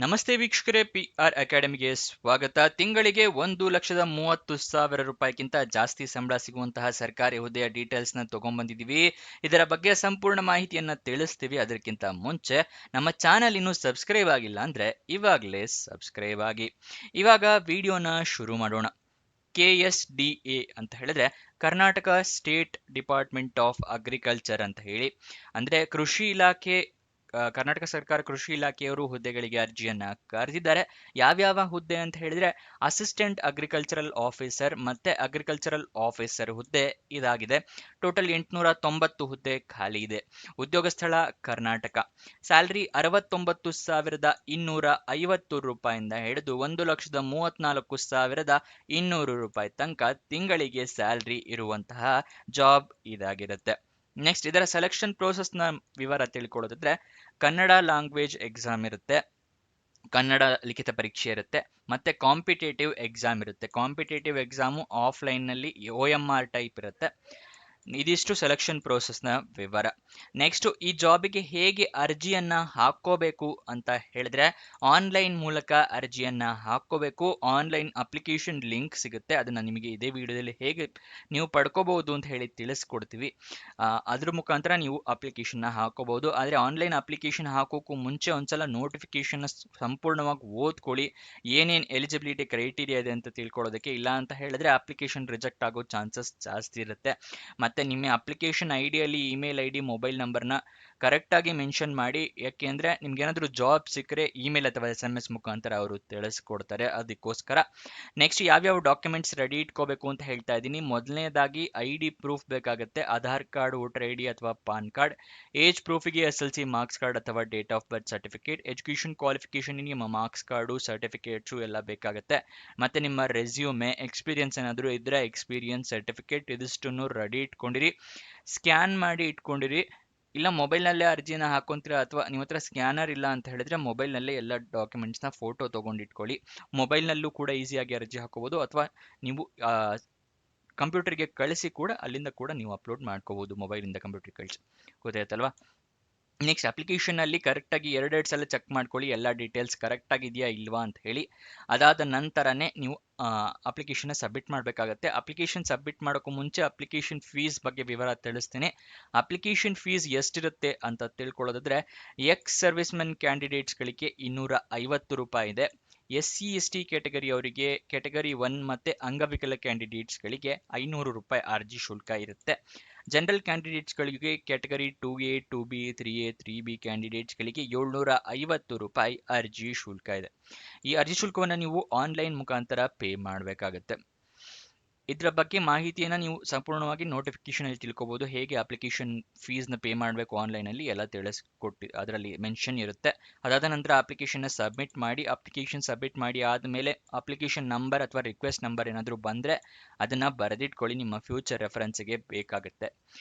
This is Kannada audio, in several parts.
ನಮಸ್ತೆ ವೀಕ್ಷಕರೇ, PR ಅಕಾಡೆಮಿಗೆ ಸ್ವಾಗತ. ತಿಂಗಳಿಗೆ 1,30,000 ರೂಪಾಯಿಗಿಂತ ಜಾಸ್ತಿ ಸಂಬಳ ಸಿಗುವಂತಹ ಸರ್ಕಾರಿ ಹುದ್ದೆಯ ಡೀಟೇಲ್ಸ್ ನ ತಗೊಂಡ್ಬಂದಿದ್ದೀವಿ. ಇದರ ಬಗ್ಗೆ ಸಂಪೂರ್ಣ ಮಾಹಿತಿಯನ್ನ ತಿಳಿಸ್ತೀವಿ. ಅದಕ್ಕಿಂತ ಮುಂಚೆ ನಮ್ಮ ಚಾನೆಲ್ ಇನ್ನೂ ಸಬ್ಸ್ಕ್ರೈಬ್ ಆಗಿಲ್ಲ ಅಂದ್ರೆ ಇವಾಗಲೇ ಸಬ್ಸ್ಕ್ರೈಬ್ ಆಗಿ. ಇವಾಗ ವಿಡಿಯೋನ ಶುರು ಮಾಡೋಣ. KSDA ಅಂತ ಹೇಳಿದ್ರೆ Karnataka state department of agriculture ಅಂತ ಹೇಳಿ, ಅಂದ್ರೆ ಕೃಷಿ ಇಲಾಖೆ. ಕರ್ನಾಟಕ ಸರ್ಕಾರ ಕೃಷಿ ಇಲಾಖೆಯವರು ಹುದ್ದೆಗಳಿಗೆ ಅರ್ಜಿಯನ್ನ ಕರೆದಿದ್ದಾರೆ. ಯಾವ್ಯಾವ ಹುದ್ದೆ ಅಂತ ಹೇಳಿದ್ರೆ ಅಸಿಸ್ಟೆಂಟ್ ಅಗ್ರಿಕಲ್ಚರಲ್ ಆಫೀಸರ್ ಮತ್ತೆ ಅಗ್ರಿಕಲ್ಚರಲ್ ಆಫೀಸರ್ ಹುದ್ದೆ ಇದಾಗಿದೆ. ಟೋಟಲ್ 890 ಹುದ್ದೆ ಖಾಲಿ ಇದೆ. ಉದ್ಯೋಗ ಸ್ಥಳ ಕರ್ನಾಟಕ. ಸ್ಯಾಲ್ರಿ 69,250 ರೂಪಾಯಿಂದ ಹಿಡಿದು 1,34,200 ರೂಪಾಯಿ ತನಕ ತಿಂಗಳಿಗೆ ಸ್ಯಾಲ್ರಿ ಇರುವಂತಹ ಜಾಬ್ ಇದಾಗಿರುತ್ತೆ. ನೆಕ್ಸ್ಟ್, ಇದರ ಸೆಲೆಕ್ಷನ್ ಪ್ರೋಸೆಸ್ ನ ವಿವರ ತಿಳ್ಕೊಳ್ಳೋದಾದ್ರೆ ಕನ್ನಡ ಲ್ಯಾಂಗ್ವೇಜ್ ಎಕ್ಸಾಮ್ ಇರುತ್ತೆ, ಕನ್ನಡ ಲಿಖಿತ ಪರೀಕ್ಷೆ ಇರುತ್ತೆ, ಮತ್ತೆ ಕಾಂಪಿಟೇಟಿವ್ ಎಕ್ಸಾಮ್ ಇರುತ್ತೆ. ಕಾಂಪಿಟೇಟಿವ್ ಎಕ್ಸಾಮು ಆಫ್ಲೈನ್ ನಲ್ಲಿ OMR ಟೈಪ್ ಇರುತ್ತೆ. ಇದಿಷ್ಟು ಸೆಲೆಕ್ಷನ್ ಪ್ರೋಸೆಸ್ ನ ವಿವರ. ನೆಕ್ಸ್ಟ್, ಈ ಜಾಬಿಗೆ ಹೇಗೆ ಅರ್ಜಿಯನ್ನ ಹಾಕೋಬೇಕು ಅಂತ ಹೇಳಿದ್ರೆ ಆನ್ಲೈನ್ ಮೂಲಕ ಅರ್ಜಿಯನ್ನ ಹಾಕೋಬೇಕು. ಆನ್ಲೈನ್ ಅಪ್ಲಿಕೇಶನ್ ಲಿಂಕ್ ಸಿಗುತ್ತೆ, ಅದನ್ನ ನಿಮಗೆ ಇದೇ ವಿಡಿಯೋದಲ್ಲಿ ಹೇಗೆ ನೀವು ಪಡ್ಕೋಬಹುದು ಅಂತ ಹೇಳಿ ತಿಳಿಸ್ಕೊಡ್ತೀವಿ. ಅದ್ರ ಮುಖಾಂತರ ನೀವು ಅಪ್ಲಿಕೇಶನ್ ಹಾಕೋಬಹುದು. ಆದ್ರೆ ಆನ್ಲೈನ್ ಅಪ್ಲಿಕೇಶನ್ ಹಾಕೋಕ್ಕೂ ಮುಂಚೆ ಒಂದ್ಸಲ ನೋಟಿಫಿಕೇಶನ್ ಸಂಪೂರ್ಣವಾಗಿ ಓದ್ಕೊಳ್ಳಿ. ಏನೇನ್ ಎಲಿಜಿಬಿಲಿಟಿ ಕ್ರೈಟೀರಿಯಾ ಇದೆ ಅಂತ ತಿಳ್ಕೊಳ್ಳೋದಕ್ಕೆ. ಇಲ್ಲ ಅಂತ ಹೇಳಿದ್ರೆ ಅಪ್ಲಿಕೇಶನ್ ರಿಜೆಕ್ಟ್ ಆಗೋ ಚಾನ್ಸಸ್ ಜಾಸ್ತಿ ಇರುತ್ತೆ. ಮತ್ತೆ ನಿಮ್ಮ ಅಪ್ಲಿಕೇಶನ್ ಐಡಿಯಲ್ಲಿ ಇಮೇಲ್ ID, ಮೊಬೈಲ್ ನಂಬರ್ನ ಕರೆಕ್ಟ್ ಆಗಿ ಮೆನ್ಷನ್ ಮಾಡಿ. ಯಾಕೆಂದ್ರೆ ನಿಮ್ಗೆ ಏನಾದರೂ ಜಾಬ್ ಸಿಕ್ಕರೆ ಇಮೇಲ್ ಅಥವಾ SMS ಮುಖಾಂತರ ಅವರು ತಿಳಿಸ್ಕೊಡ್ತಾರೆ, ಅದಕ್ಕೋಸ್ಕರ. ನೆಕ್ಸ್ಟ್, ಯಾವ್ಯಾವ ಡಾಕ್ಯುಮೆಂಟ್ಸ್ ರೆಡಿ ಇಟ್ಕೋಬೇಕು ಅಂತ ಹೇಳ್ತಾ ಇದ್ದೀನಿ. ಮೊದಲನೇದಾಗಿ ID ಪ್ರೂಫ್ ಬೇಕಾಗುತ್ತೆ. ಆಧಾರ್ ಕಾರ್ಡ್, ವೋಟರ್ ID ಅಥವಾ ಪಾನ್ ಕಾರ್ಡ್. ಏಜ್ ಪ್ರೂಫಿಗೆ SLC ಮಾರ್ಕ್ಸ್ ಕಾರ್ಡ್ ಅಥವಾ date of birth certificate. Education qualification ನಿಮ್ಮ ಮಾರ್ಕ್ಸ್ ಕಾರ್ಡು, ಸರ್ಟಿಫಿಕೇಟ್ಸು ಎಲ್ಲ ಬೇಕಾಗುತ್ತೆ. ಮತ್ತೆ ನಿಮ್ಮ ರೆಸ್ಯೂಮೆ, ಎಕ್ಸ್ಪೀರಿಯನ್ಸ್ ಏನಾದರೂ ಇದ್ರೆ ಎಕ್ಸ್ಪೀರಿಯನ್ಸ್ ಸರ್ಟಿಫಿಕೇಟ್, ಇದಿಷ್ಟನ್ನು ರೆಡಿ ಇಟ್ಕೊಂಡಿರಿ. ಸ್ಕ್ಯಾನ್ ಮಾಡಿ ಇಟ್ಕೊಂಡಿರಿ. ಇಲ್ಲ ಮೊಬೈಲ್ನಲ್ಲೇ ಅರ್ಜಿನ ಹಾಕೊಂತೀರಾ ಅಥವಾ ನಿಮ್ಮ ಹತ್ರ ಸ್ಕ್ಯಾನರ್ ಇಲ್ಲ ಅಂತ ಹೇಳಿದ್ರೆ ಮೊಬೈಲ್ನಲ್ಲೇ ಎಲ್ಲ ಡಾಕ್ಯುಮೆಂಟ್ಸ್ನ ಫೋಟೋ ತೊಗೊಂಡು ಇಟ್ಕೊಳ್ಳಿ. ಮೊಬೈಲ್ನಲ್ಲೂ ಕೂಡ ಈಸಿಯಾಗಿ ಅರ್ಜಿ ಹಾಕೋಬಹುದು, ಅಥವಾ ನೀವು ಕಂಪ್ಯೂಟರ್ಗೆ ಕಳಿಸಿ ಕೂಡ ಅಲ್ಲಿಂದ ಕೂಡ ನೀವು ಅಪ್ಲೋಡ್ ಮಾಡ್ಕೋಬಹುದು. ಮೊಬೈಲಿಂದ ಕಂಪ್ಯೂಟರ್ ಕಳಿಸಿ, ಗೊತ್ತಾಯ್ತಲ್ವಾ? ನೆಕ್ಸ್ಟ್, ಅಪ್ಲಿಕೇಶನ್ ಅಲ್ಲಿ ಕರೆಕ್ಟ್ ಆಗಿ ಎರಡೆರಡು ಸಲ ಚೆಕ್ ಮಾಡ್ಕೊಳ್ಳಿ, ಎಲ್ಲ ಡೀಟೇಲ್ಸ್ ಕರೆಕ್ಟ್ ಆಗಿದೆಯಾ ಇಲ್ವಾ ಅಂತ ಹೇಳಿ. ಅದಾದ ನಂತರನೇ ನೀವು ಅಪ್ಲಿಕೇಶನ್ ಸಬ್ಮಿಟ್ ಮಾಡಬೇಕಾಗತ್ತೆ. ಅಪ್ಲಿಕೇಶನ್ ಸಬ್ಮಿಟ್ ಮಾಡೋಕ್ಕೂ ಮುಂಚೆ ಅಪ್ಲಿಕೇಶನ್ ಫೀಸ್ ಬಗ್ಗೆ ವಿವರ ತಿಳಿಸ್ತೀನಿ. ಅಪ್ಲಿಕೇಶನ್ ಫೀಸ್ ಎಷ್ಟಿರುತ್ತೆ ಅಂತ ತಿಳ್ಕೊಳ್ಳೋದಾದ್ರೆ, ಎಕ್ಸ್ ಸರ್ವಿಸ್ ಮೆನ್ ಕ್ಯಾಂಡಿಡೇಟ್ಸ್ಗಳಿಗೆ 250 ರೂಪಾಯಿ ಇದೆ. SC ST ಕ್ಯಾಟಗರಿ ಅವರಿಗೆ ಕ್ಯಾಟಗರಿ 1 ಮತ್ತೆ ಅಂಗವಿಕಲ ಕ್ಯಾಂಡಿಡೇಟ್ಸ್ಗಳಿಗೆ 500 ರೂಪಾಯಿ ಅರ್ಜಿ ಶುಲ್ಕ ಇರುತ್ತೆ. General ಕ್ಯಾಂಡಿಡೇಟ್ಸ್ಗಳಿಗೆ category 2A, 2B, 3A, 3B ಕ್ಯಾಂಡಿಡೇಟ್ಸ್ಗಳಿಗೆ 750 ರೂಪಾಯಿ ಅರ್ಜಿ ಶುಲ್ಕ ಇದೆ. ಈ ಅರ್ಜಿ ಶುಲ್ಕವನ್ನು ನೀವು ಆನ್ಲೈನ್ ಮುಖಾಂತರ ಪೇ ಮಾಡಬೇಕಾಗತ್ತೆ. ಇದರ ಬಗ್ಗೆ ಮಾಹಿತಿಯನ್ನು ನೀವು ಸಂಪೂರ್ಣವಾಗಿ ನೋಟಿಫಿಕೇಶನ್ ಅಲ್ಲಿ ತಿಳ್ಕೊಬಹುದು. ಹೇಗೆ ಅಪ್ಲಿಕೇಶನ್ ಫೀಸ್ನ ಪೇ ಮಾಡಬೇಕು ಆನ್ಲೈನಲ್ಲಿ ಎಲ್ಲ ತಿಳಿಸ್ಕೊಟ್ಟು ಅದರಲ್ಲಿ ಮೆನ್ಷನ್ ಇರುತ್ತೆ. ಅದಾದ ನಂತರ ಅಪ್ಲಿಕೇಶನ್ನ ಸಬ್ಮಿಟ್ ಮಾಡಿ ಆದಮೇಲೆ ಅಪ್ಲಿಕೇಶನ್ ನಂಬರ್ ಅಥವಾ ರಿಕ್ವೆಸ್ಟ್ ನಂಬರ್ ಏನಾದರೂ ಬಂದರೆ ಅದನ್ನು ಬರೆದಿಟ್ಕೊಳ್ಳಿ, ನಿಮ್ಮ ಫ್ಯೂಚರ್ ರೆಫರೆನ್ಸ್ಗೆ ಬೇಕಾಗುತ್ತೆ.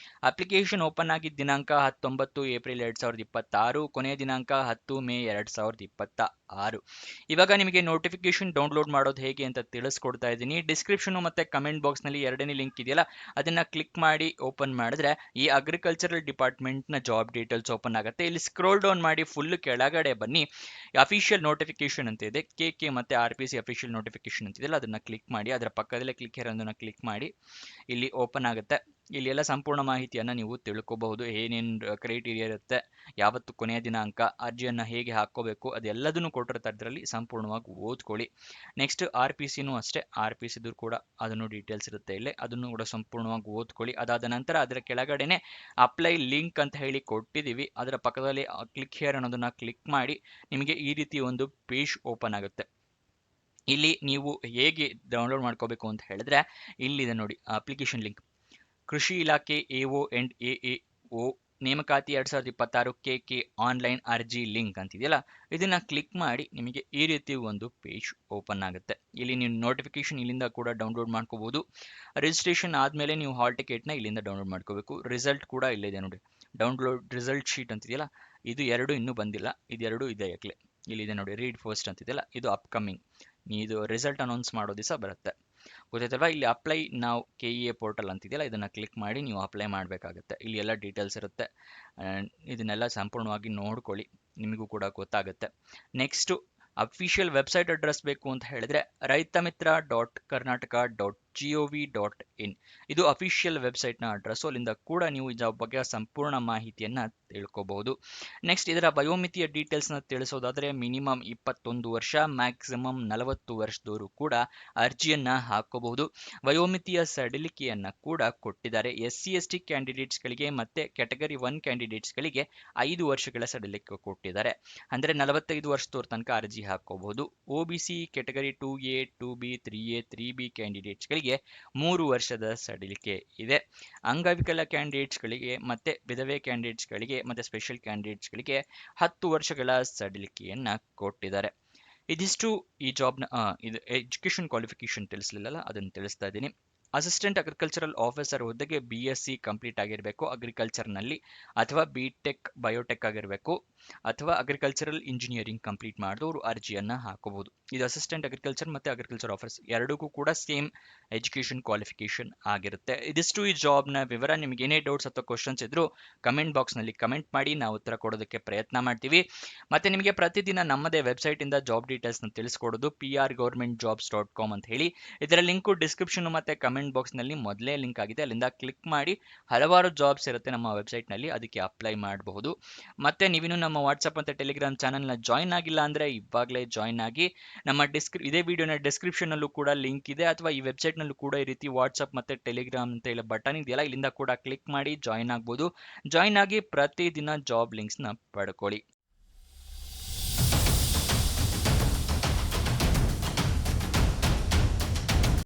ಅಪ್ಲಿಕೇಶನ್ ಓಪನ್ ಆಗಿದ್ದ ದಿನಾಂಕ 19 ಏಪ್ರಿಲ್ 2026, ಕೊನೆಯ ದಿನಾಂಕ 10 ಮೇ 2026. ಇವಾಗ ನಿಮಗೆ ನೋಟಿಫಿಕೇಶನ್ ಡೌನ್ಲೋಡ್ ಮಾಡೋದು ಹೇಗೆ ಅಂತ ತಿಳಿಸ್ಕೊಡ್ತಾ ಇದ್ದೀನಿ. ಡಿಸ್ಕ್ರಿಪ್ಷನ್ ಮತ್ತೆ ಕಮೆಂಟ್ ಬಾಕ್ಸ್ ನಲ್ಲಿ ಎರಡನೇ ಲಿಂಕ್ ಇದೆಯಲ್ಲ, ಅದನ್ನ ಕ್ಲಿಕ್ ಮಾಡಿ ಓಪನ್ ಮಾಡಿದ್ರೆ ಈ ಅಗ್ರಿಕಲ್ಚರಲ್ ಡಿಪಾರ್ಟ್ಮೆಂಟ್ ನ ಜಾಬ್ ಡೀಟೇಲ್ಸ್ ಓಪನ್ ಆಗುತ್ತೆ. ಇಲ್ಲಿ ಸ್ಕ್ರೋಲ್ ಡೌನ್ ಮಾಡಿ ಫುಲ್ ಕೆಳಗಡೆ ಬನ್ನಿ. ಅಫಿಷಿಯಲ್ ನೋಟಿಫಿಕೇಶನ್ ಅಂತ ಇದೆ, KK ಮತ್ತೆ RPC ಅಫಿಷಿಯಲ್ ನೋಟಿಫಿಕೇಶನ್ ಅಂತಿದೆಯಲ್ಲ, ಅದನ್ನ ಕ್ಲಿಕ್ ಮಾಡಿ. ಅದರ ಪಕ್ಕದಲ್ಲೇ ಕ್ಲಿಕ್ ಹೇರ್ ಅನ್ನೋದನ್ನ ಕ್ಲಿಕ್ ಮಾಡಿ. ಇಲ್ಲಿ ಓಪನ್ ಆಗುತ್ತೆ. ಇಲ್ಲಿ ಎಲ್ಲ ಸಂಪೂರ್ಣ ಮಾಹಿತಿಯನ್ನ ನೀವು ತಿಳ್ಕೋಬಹುದು. ಏನೇನು ಕ್ರೈಟೀರಿಯಾ ಇರುತ್ತೆ, ಯಾವತ್ತು ಕೊನೆಯ ದಿನಾಂಕ, ಅರ್ಜಿಯನ್ನ ಹೇಗೆ ಹಾಕೋಬೇಕು, ಅದೆಲ್ಲದನ್ನು ಕೊಟ್ಟಿರ್ತಾರೆ. ಅದರಲ್ಲಿ ಸಂಪೂರ್ಣವಾಗಿ ಓದ್ಕೊಳ್ಳಿ. ನೆಕ್ಸ್ಟ್, RPCನೂ ಅಷ್ಟೇ, RPCದು ಕೂಡ ಅದನ್ನು ಡೀಟೇಲ್ಸ್ ಇರುತ್ತೆ ಇಲ್ಲಿ, ಅದನ್ನು ಕೂಡ ಸಂಪೂರ್ಣವಾಗಿ ಓದ್ಕೊಳ್ಳಿ. ಅದಾದ ನಂತರ ಅದರ ಕೆಳಗಡೆನೆ ಅಪ್ಲೈ ಲಿಂಕ್ ಅಂತ ಹೇಳಿ ಕೊಟ್ಟಿದ್ದೀವಿ, ಅದರ ಪಕ್ಕದಲ್ಲಿ ಕ್ಲಿಕ್ ಹೇರ್ ಅನ್ನೋದನ್ನ ಕ್ಲಿಕ್ ಮಾಡಿ. ನಿಮಗೆ ಈ ರೀತಿ ಒಂದು ಪೇಜ್ ಓಪನ್ ಆಗುತ್ತೆ. ಇಲ್ಲಿ ನೀವು ಹೇಗೆ ಡೌನ್ಲೋಡ್ ಮಾಡ್ಕೋಬೇಕು ಅಂತ ಹೇಳಿದ್ರೆ, ಇಲ್ಲಿದೆ ನೋಡಿ ಅಪ್ಲಿಕೇಶನ್ ಲಿಂಕ್. ಕೃಷಿ ಇಲಾಖೆ AO ಅಂಡ್ AAO ನೇಮಕಾತಿ 2026 KK ಆನ್ಲೈನ್ ಅರ್ಜಿ ಲಿಂಕ್ ಅಂತಿದೆಯಲ್ಲ, ಇದನ್ನ ಕ್ಲಿಕ್ ಮಾಡಿ. ನಿಮಗೆ ಈ ರೀತಿ ಒಂದು ಪೇಜ್ ಓಪನ್ ಆಗುತ್ತೆ. ಇಲ್ಲಿ ನೀವು ನೋಟಿಫಿಕೇಶನ್ ಇಲ್ಲಿಂದ ಕೂಡ ಡೌನ್ಲೋಡ್ ಮಾಡ್ಕೋಬಹುದು. ರಿಜಿಸ್ಟ್ರೇಷನ್ ಆದಮೇಲೆ ನೀವು ಹಾಲ್ ಟಿಕೆಟ್ನ ಇಲ್ಲಿಂದ ಡೌನ್ಲೋಡ್ ಮಾಡ್ಕೋಬೇಕು. ರಿಸಲ್ಟ್ ಕೂಡ ಇಲ್ಲಿದೆ ನೋಡಿ, ಡೌನ್ಲೋಡ್ ರಿಸಲ್ಟ್ ಶೀಟ್ ಅಂತಿದೆಯಲ್ಲ, ಇದು ಎರಡು ಇನ್ನೂ ಬಂದಿಲ್ಲ, ಇದೆರಡು ಇದೆ ಯಾಕಲೆ ಇಲ್ಲಿದೆ ನೋಡಿ. ರೀಡ್ ಫಸ್ಟ್ ಅಂತಿದೆಯಲ್ಲ, ಇದು ಅಪ್ಕಮಿಂಗ್, ಇದು ರಿಸಲ್ಟ್ ಅನೌನ್ಸ್ ಮಾಡೋ ದಿವಸ ಬರುತ್ತೆ, ಗೊತ್ತಾಯ್ತಲ್ವಾ? ಇಲ್ಲಿ ಅಪ್ಲೈ ನಾವು KEA ಪೋರ್ಟಲ್ ಅಂತಿದೆಯಲ್ಲ, ಇದನ್ನ ಕ್ಲಿಕ್ ಮಾಡಿ ನೀವು ಅಪ್ಲೈ ಮಾಡಬೇಕಾಗುತ್ತೆ. ಇಲ್ಲಿ ಎಲ್ಲ ಡೀಟೇಲ್ಸ್ ಇರುತ್ತೆ, ಇದನ್ನೆಲ್ಲ ಸಂಪೂರ್ಣವಾಗಿ ನೋಡ್ಕೊಳ್ಳಿ, ನಿಮಗೂ ಕೂಡ ಗೊತ್ತಾಗುತ್ತೆ. ನೆಕ್ಸ್ಟು ಅಫಿಷಿಯಲ್ ವೆಬ್ಸೈಟ್ ಅಡ್ರೆಸ್ ಬೇಕು ಅಂತ ಹೇಳಿದ್ರೆ raithamitra.karnataka.gov.in ಇದು ಅಫಿಷಿಯಲ್ ವೆಬ್ಸೈಟ್ನ ಅಡ್ರೆಸ್ಸು. ಅಲ್ಲಿಂದ ಕೂಡ ನೀವು ಈ ಜಾಬ್ ಬಗ್ಗೆ ಸಂಪೂರ್ಣ ಮಾಹಿತಿಯನ್ನ ತಿಳ್ಕೋಬಹುದು. ನೆಕ್ಸ್ಟ್ ಇದರ ವಯೋಮಿತಿಯ ಡೀಟೇಲ್ಸ್ನ ತಿಳಿಸೋದಾದ್ರೆ ಮಿನಿಮಮ್ 21 ವರ್ಷ, ಮ್ಯಾಕ್ಸಿಮಮ್ 40 ವರ್ಷದವರು ಕೂಡ ಅರ್ಜಿಯನ್ನ ಹಾಕೋಬಹುದು. ವಯೋಮಿತಿಯ ಸಡಿಲಿಕೆಯನ್ನ ಕೂಡ ಕೊಟ್ಟಿದ್ದಾರೆ. SC/ST ಕ್ಯಾಂಡಿಡೇಟ್ಸ್ಗಳಿಗೆ ಮತ್ತೆ ಕ್ಯಾಟಗರಿ 1 ಕ್ಯಾಂಡಿಡೇಟ್ಸ್ಗಳಿಗೆ 5 ವರ್ಷಗಳ ಸಡಿಲಿಕೆ ಕೊಟ್ಟಿದ್ದಾರೆ. ಅಂದ್ರೆ 45 ವರ್ಷದವ್ರ ತನಕ ಅರ್ಜಿ ಹಾಕೋಬಹುದು. OBC category 2A, 2B, 3A, 3B ಕ್ಯಾಂಡಿಡೇಟ್ಸ್ಗಳಿಗೆ 3 ವರ್ಷದ ಸಡಿಲಿಕೆ ಇದೆ. ಅಂಗವಿಕಲ ಕ್ಯಾಂಡಿಡೇಟ್ಸ್ಗಳಿಗೆ ಮತ್ತೆ ವಿಧವೆ ಕ್ಯಾಂಡಿಡೇಟ್ಸ್ಗಳಿಗೆ ಮತ್ತೆ ಸ್ಪೆಷಲ್ ಕ್ಯಾಂಡಿಡೇಟ್ಸ್ಗಳಿಗೆ 10 ವರ್ಷಗಳ ಸಡಿಲಿಕೆಯನ್ನ ಕೊಟ್ಟಿದ್ದಾರೆ. ಇದಿಷ್ಟು ಈ ಜಾಬ್ನ ಇದು ಎಜುಕೇಶನ್ ಕ್ವಾಲಿಫಿಕೇಶನ್ ತಿಳಿಸ್ಲಿಲ್ಲಲ್ಲ, ಅದನ್ನು ತಿಳಿಸ್ತಾ ಇದ್ದೀನಿ. ಅಸಿಸ್ಟೆಂಟ್ ಅಗ್ರಿಕಲ್ಚರಲ್ ಆಫೀಸರ್ ಹುದ್ದೆಗೆ BSc ಕಂಪ್ಲೀಟ್ ಆಗಿರಬೇಕು ಅಗ್ರಿಕಲ್ಚರ್ನಲ್ಲಿ, ಅಥವಾ BTech ಬಯೋಟೆಕ್ ಆಗಿರಬೇಕು, ಅಥವಾ ಅಗ್ರಿಕಲ್ಚರಲ್ ಇಂಜಿನಿಯರಿಂಗ್ ಕಂಪ್ಲೀಟ್ ಮಾಡಿದವರು ಅರ್ಜಿಯನ್ನ ಹಾಕೋಬಹುದು. ಇದು ಅಸಿಸ್ಟೆಂಟ್ ಅಗ್ರಿಕಲ್ಚರ್ ಮತ್ತೆ ಅಗ್ರಿಕಲ್ಚರ್ ಆಫೀಸರ್ ಎರಡಕ್ಕೂ ಕೂಡ ಸೇಮ್ ಎಜುಕೇಶನ್ ಕ್ವಾಲಿಫಿಕೇಶನ್ ಆಗಿರುತ್ತೆ. ಇದಿಷ್ಟು ಈ ಜಾಬ್ನ ವಿವರ. ನಿಮ್ಗೆ ಏನೇ ಡೌಟ್ಸ್ ಅಥವಾ ಕ್ವಶನ್ಸ್ ಇದ್ರೂ ಕಮೆಂಟ್ ಬಾಕ್ಸ್ನಲ್ಲಿ ಕಮೆಂಟ್ ಮಾಡಿ, ನಾವು ಉತ್ತರ ಕೊಡೋದಕ್ಕೆ ಪ್ರಯತ್ನ ಮಾಡ್ತೀವಿ. ಮತ್ತೆ ನಿಮಗೆ ಪ್ರತಿದಿನ ನಮ್ಮದೇ ವೆಬ್ಸೈಟ್ ಇಂದ ಜಾಬ್ ಡೀಟೇಲ್ಸ್ನ ತಿಳಿಸ್ಕೊಡೋದು prgovernmentjobs.com ಅಂತ ಹೇಳಿ. ಇದರ ಲಿಂಕು ಡಿಸ್ಕ್ರಿಪ್ಷನ್ ಮತ್ತೆ ಕಮೆಂಟ್ ಬಾಕ್ಸ್ ನಲ್ಲಿ ಮೊದಲೇ ಲಿಂಕ್ ಆಗಿದೆ, ಅಲ್ಲಿಂದ ಕ್ಲಿಕ್ ಮಾಡಿ ಹಲವಾರು ಜಾಬ್ಸ್ ಇರುತ್ತೆ ನಮ್ಮ ವೆಬ್ಸೈಟ್ ನಲ್ಲಿ, ಅದಕ್ಕೆ ಅಪ್ಲೈ ಮಾಡಬಹುದು. ಮತ್ತೆ ನೀವಿನ್ನು ನಮ್ಮ ವಾಟ್ಸ್ಆಪ್ ಮತ್ತೆ ಟೆಲಿಗ್ರಾಮ್ ಚಾನಲ್ ನ ಜಾಯ್ನ್ ಆಗಿಲ್ಲ ಅಂದ್ರೆ ಇವಾಗಲೇ ಜಾಯ್ನ್ ಆಗಿ. ನಮ್ಮ ಇದೇ ವಿಡಿಯೋನ ಡಿಸ್ಕ್ರಿಪ್ಷನ್ ನಲ್ಲೂ ಕೂಡ ಲಿಂಕ್ ಇದೆ, ಅಥವಾ ಈ ವೆಬ್ಸೈಟ್ ನಲ್ಲೂ ಕೂಡ ಈ ರೀತಿ ವಾಟ್ಸ್ಆಪ್ ಮತ್ತೆ ಟೆಲಿಗ್ರಾಮ್ ಅಂತ ಹೇಳಿ ಬಟನ್ ಇದೆಯಲ್ಲ, ಇಲ್ಲಿಂದ ಕೂಡ ಕ್ಲಿಕ್ ಮಾಡಿ ಜಾಯ್ನ್ ಆಗ್ಬೋದು. ಜಾಯ್ನ್ ಆಗಿ ಪ್ರತಿದಿನ ಜಾಬ್ ಲಿಂಕ್ಸ್ ನ ಪಡ್ಕೊಳ್ಳಿ.